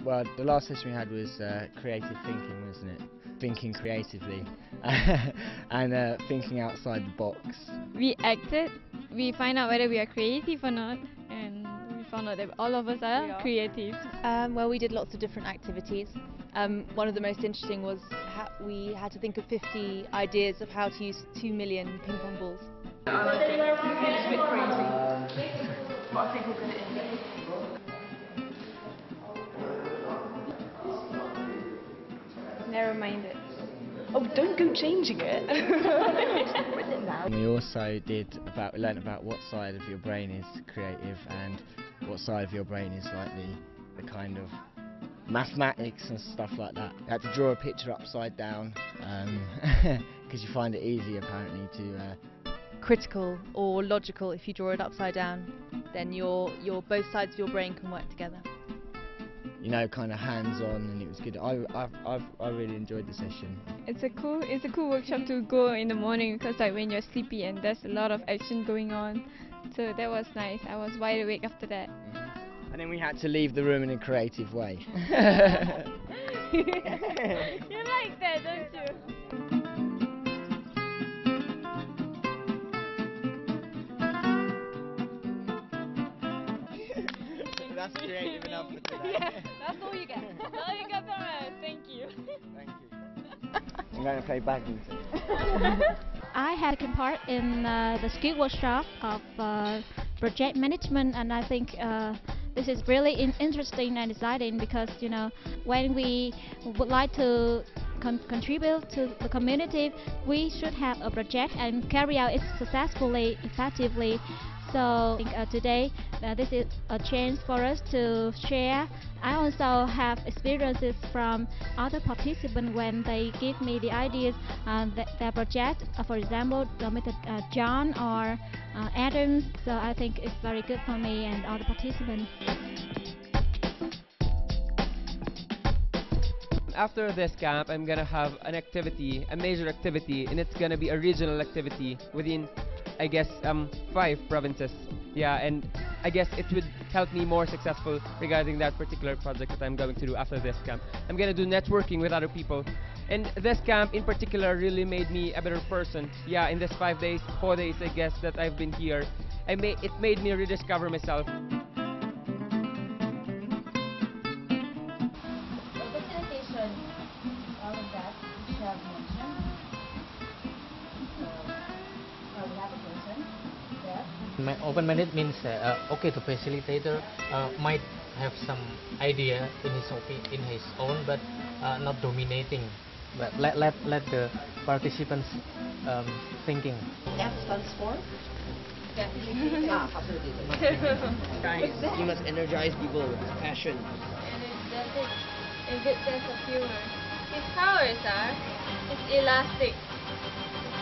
Well, the last session we had was creative thinking, wasn't it? Thinking creatively and thinking outside the box. We acted, we find out whether we are creative or not, and we found out that all of us are creative. Well, we did lots of different activities. One of the most interesting was we had to think of 50 ideas of how to use 2 million ping pong balls. I like it. It's a bit crazy, but I think we'll get it in. Narrow-minded. Oh, don't go changing it. It's written now. We also learnt about what side of your brain is creative and what side of your brain is like the kind of mathematics and stuff like that. You had to draw a picture upside down because you find it easy apparently to Critical or logical. If you draw it upside down, then your both sides of your brain can work together. you know, kind of hands-on, and it was good. I really enjoyed the session. It's a cool workshop to go in the morning, because like when you're sleepy and there's a lot of action going on. So that was nice. I was wide awake after that. And then we had to leave the room in a creative way. You like that, don't you? That's creative enough for today. Yeah, that's all you get. No, you got that. Thank you. Thank you. I'm going to play badminton. I had taken part in the skill workshop of project management, and I think this is really interesting and exciting, because you know, when we would like to contribute to the community, we should have a project and carry out it successfully, effectively. So I think today this is a chance for us to share. I also have experiences from other participants when they give me the ideas, their project, for example, Mr. John or Adams. So I think it's very good for me and all the participants. After this camp, I'm gonna have an activity, a major activity, and it's gonna be a regional activity within, I guess, 5 provinces. Yeah, and I guess it would help me more successful regarding that particular project that I'm going to do after this camp. I'm gonna do networking with other people, and this camp in particular really made me a better person. Yeah, in this 4 days I guess that I've been here, it made me rediscover myself. All of that you have mentioned. We have a person there. Open-minded means okay, the facilitator might have some idea in his own, but not dominating. But let the participants thinking. F stands for? Absolutely. Guys, you must energize people with passion. Energetic, a good sense of humor. His powers are, it's elastic.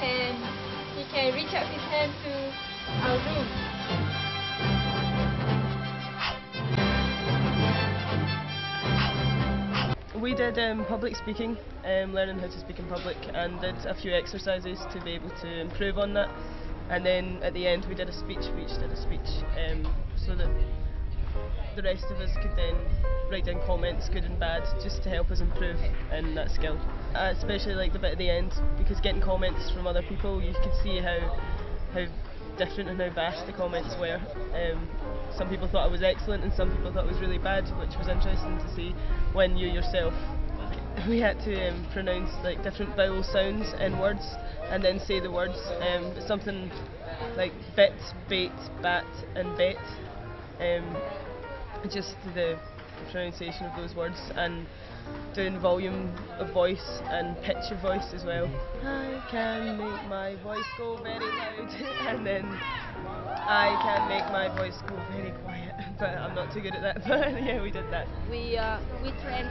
He can reach out his hand to our room. We did public speaking, learning how to speak in public, and did a few exercises to be able to improve on that. And then at the end we did a speech, we each did a speech, so that the rest of us could then write down comments, good and bad, just to help us improve in that skill. I especially like the bit at the end, because getting comments from other people, you could see how different and how vast the comments were. Some people thought it was excellent and some people thought it was really bad, which was interesting to see when you yourself, we had to pronounce like different vowel sounds in words and then say the words. Something like bit, bait, bat and bet. Just the pronunciation of those words, and doing volume of voice and pitch of voice as well. I can make my voice go very loud and then I can make my voice go very quiet, but I'm not too good at that. But yeah, we did that. We trained.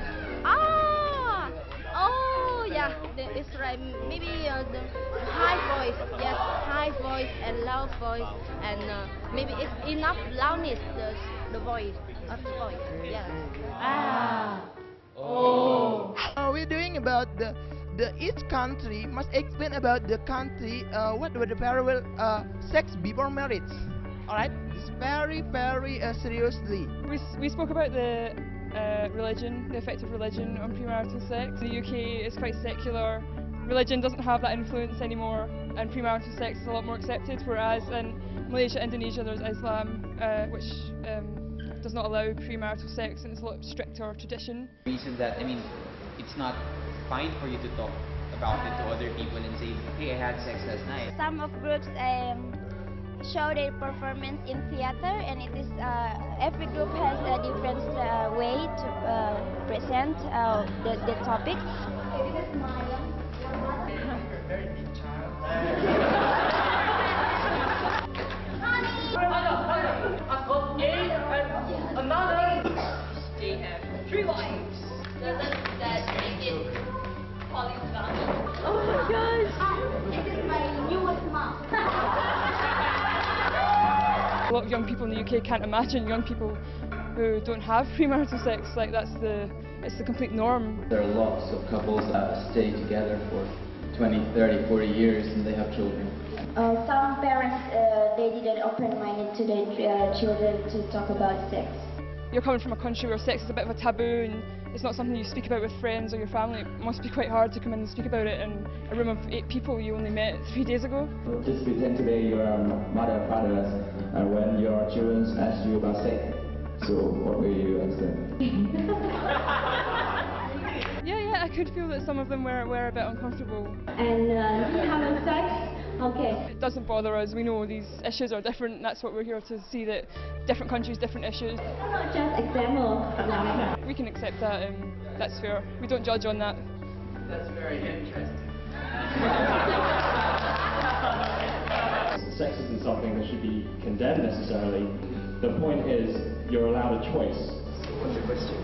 Yeah, it's right. Maybe the high voice, yes, high voice and loud voice, and maybe it's enough loudness the voice of the voice. Yeah. We're doing about the each country must explain about the country what were the parallel sex before marriage. All right, it's very seriously. We spoke about the religion, the effect of religion on premarital sex. In the UK it's quite secular, religion doesn't have that influence anymore, and premarital sex is a lot more accepted, whereas in Malaysia, Indonesia there's Islam, which does not allow premarital sex, and it's a lot stricter tradition. Reason that, I mean, it's not fine for you to talk about it to other people and say, hey, I had sex last night. Some of groups show their performance in theater, and it is every group has a different way to present the topic. This is my very big child. I've got eight and another. They have 3 wives. That make it polygamy. Oh my gosh! This is my newest mom. A lot of young people in the UK can't imagine young people who don't have premarital sex. Like it's the complete norm. There are lots of couples that stay together for 20, 30, 40 years and they have children. Some parents they didn't open-minded to their children to talk about sex. You're coming from a country where sex is a bit of a taboo and it's not something you speak about with friends or your family. It must be quite hard to come in and speak about it in a room of 8 people you only met 3 days ago. Just pretend today you are mother or father when your children ask you about sex. So what will you answer? Yeah, I could feel that some of them were a bit uncomfortable. And having sex? Okay. It doesn't bother us. We know these issues are different. That's what we're here to see, that different countries, different issues. Just example. We can accept that, and that's fair. We don't judge on that. That's very interesting. Sex isn't something that should be condemned necessarily. The point is, you're allowed a choice. So what's the question?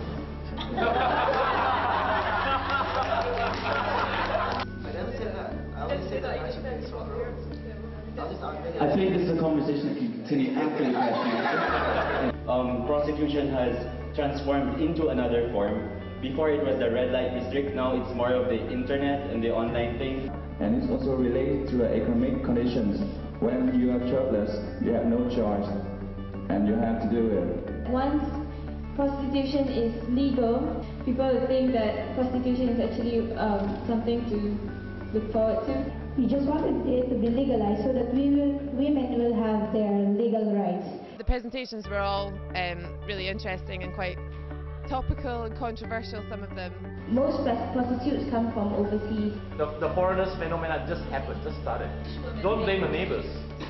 I think this is a conversation that can continue after the question. Prostitution has transformed into another form. Before it was the red light district, now it's more of the internet and the online thing. And it's also related to economic conditions. When you are jobless, you have no choice, and you have to do it. Once prostitution is legal, people will think that prostitution is actually something to look forward to. We just wanted it to be legalized so that women will have their legal rights. The presentations were all really interesting and quite topical and controversial, some of them. Most prostitutes come from overseas. The foreigners phenomena just happened, just started. Don't blame the neighbors.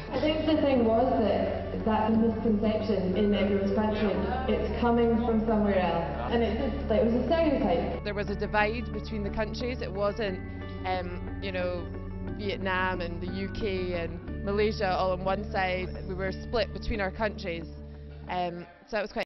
I think the thing was that the misconception in everyone's country, it's coming from somewhere else. And it was a stereotype. There was a divide between the countries. It wasn't, you know, Vietnam and the UK and Malaysia all on one side. We were split between our countries. So it was quite